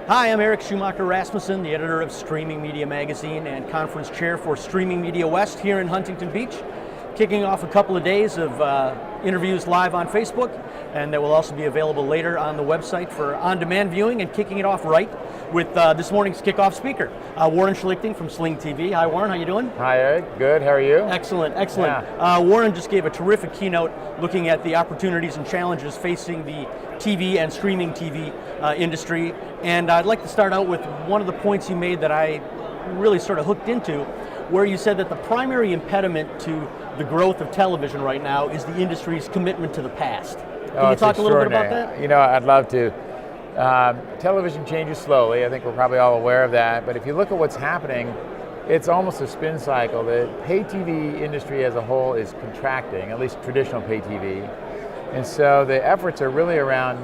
Hi, I'm Eric Schumacher Rasmussen, the editor of Streaming Media Magazine and conference chair for Streaming Media West here in Huntington Beach. Kicking off a couple of days of interviews live on Facebook, and that will also be available later on the website for on-demand viewing, and kicking it off right with this morning's kickoff speaker, Warren Schlichting from Sling TV. Hi Warren, how you doing? Hi Eric, good, how are you? Excellent, excellent. Yeah. Warren just gave a terrific keynote looking at the opportunities and challenges facing the TV and streaming TV industry, and I'd like to start out with one of the points you made that I really sort of hooked into, where you said that the primary impediment to the growth of television right now is the industry's commitment to the past. Can you talk a little bit about that? You know, I'd love to. Television changes slowly. I think we're probably all aware of that. But if you look at what's happening, it's almost a spin cycle. The pay TV industry as a whole is contracting, at least traditional pay TV. And so the efforts are really around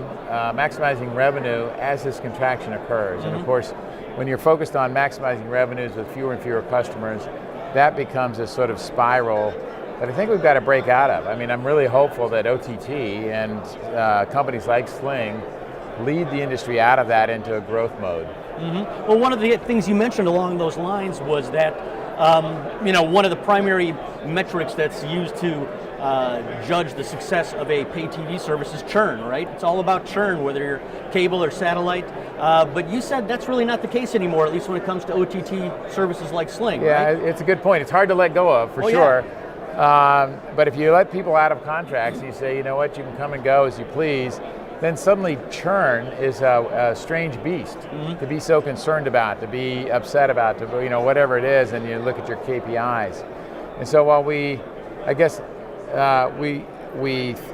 maximizing revenue as this contraction occurs. Mm-hmm. And of course, when you're focused on maximizing revenues with fewer and fewer customers, that becomes a sort of spiral that I think we've got to break out of. I mean, I'm really hopeful that OTT and companies like Sling lead the industry out of that into a growth mode. Mm-hmm. Well, one of the things you mentioned along those lines was that one of the primary metrics that's used to judge the success of a pay TV service is churn, right? It's all about churn, whether you're cable or satellite. But you said that's really not the case anymore, at least when it comes to OTT services like Sling, yeah, right? It's a good point. It's hard to let go of, for sure. Yeah. But if you let people out of contracts and you say, you know what, you can come and go as you please, then suddenly churn is a strange beast to be so concerned about, to be upset about, to whatever it is, and you look at your KPIs. And so while we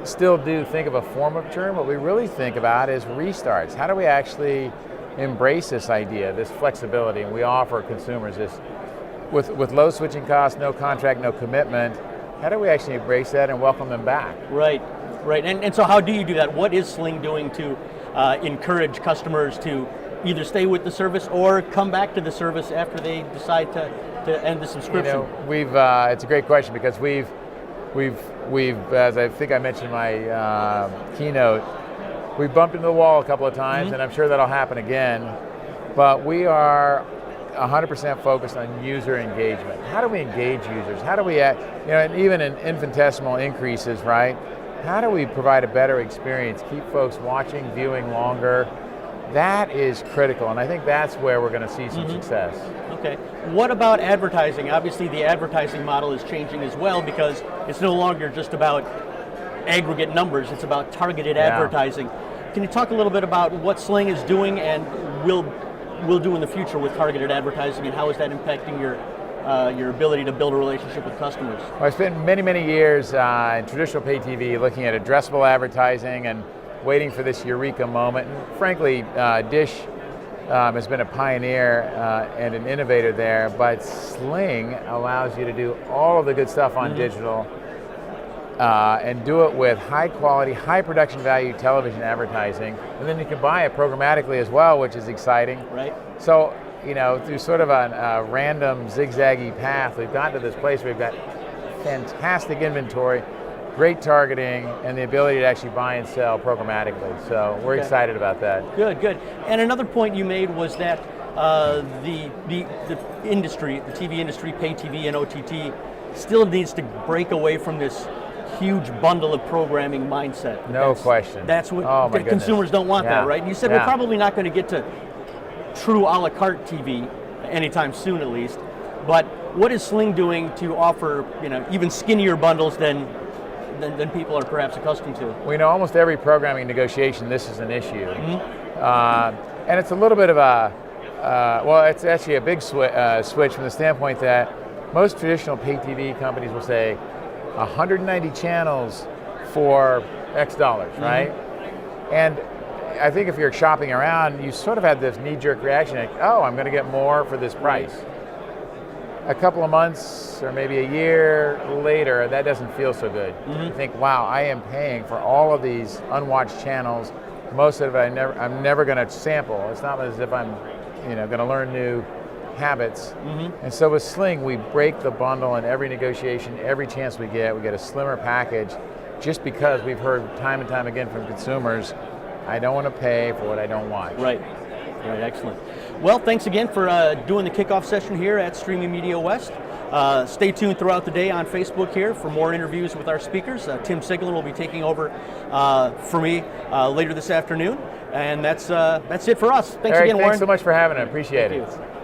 still do think of a form of churn, what we really think about is restarts. How do we actually embrace this idea, this flexibility, and we offer consumers this with low switching costs, no contract, no commitment. How do we actually embrace that and welcome them back? Right. And so how do you do that? What is Sling doing to encourage customers to either stay with the service or come back to the service after they decide to end the subscription? It's a great question, because we've, as I think I mentioned in my keynote, we've bumped into the wall a couple of times, and I'm sure that'll happen again. But we are 100% focused on user engagement. How do we engage users? How do we, and even in infinitesimal increases, right? How do we provide a better experience, keep folks watching, viewing longer? That is critical, and I think that's where we're going to see some success. Okay. What about advertising? Obviously, the advertising model is changing as well, because it's no longer just about aggregate numbers, it's about targeted advertising. Can you talk a little bit about what Sling is doing and will do in the future with targeted advertising, and how is that impacting your ability to build a relationship with customers? Well, I spent many years in traditional pay TV looking at addressable advertising and waiting for this eureka moment. And frankly, Dish has been a pioneer and an innovator there, but Sling allows you to do all of the good stuff on digital and do it with high quality, high production value television advertising, and then you can buy it programmatically as well, which is exciting. Right. So, through sort of a random zigzaggy path, we've gotten to this place where we've got fantastic inventory, great targeting, and the ability to actually buy and sell programmatically. So we're excited about that. Good. And another point you made was that the industry, the TV industry, pay TV and OTT, still needs to break away from this huge bundle of programming mindset. No question. That's what consumers don't want. That, right? You said we're probably not going to get to true a la carte TV anytime soon, at least. But what is Sling doing to offer, even skinnier bundles than people are perhaps accustomed to? Well, almost every programming negotiation, this is an issue. And it's a little bit of it's actually a big switch from the standpoint that most traditional pay TV companies will say 190 channels for X dollars, right? And I think if you're shopping around, you sort of have this knee-jerk reaction, like, oh, I'm going to get more for this price. A couple of months or maybe a year later, that doesn't feel so good. You think, wow, I am paying for all of these unwatched channels. Most of it I'm never going to sample. It's not as if I'm going to learn new habits. And so with Sling, we break the bundle in every negotiation, every chance we get a slimmer package, just because we've heard time and time again from consumers, I don't want to pay for what I don't want. Right. Right, excellent. Well, thanks again for doing the kickoff session here at Streaming Media West. Stay tuned throughout the day on Facebook here for more interviews with our speakers. Tim Sigler will be taking over for me later this afternoon. And that's it for us. Thanks Eric, again, Warren. Thanks so much for having it. Appreciate Thank it. you.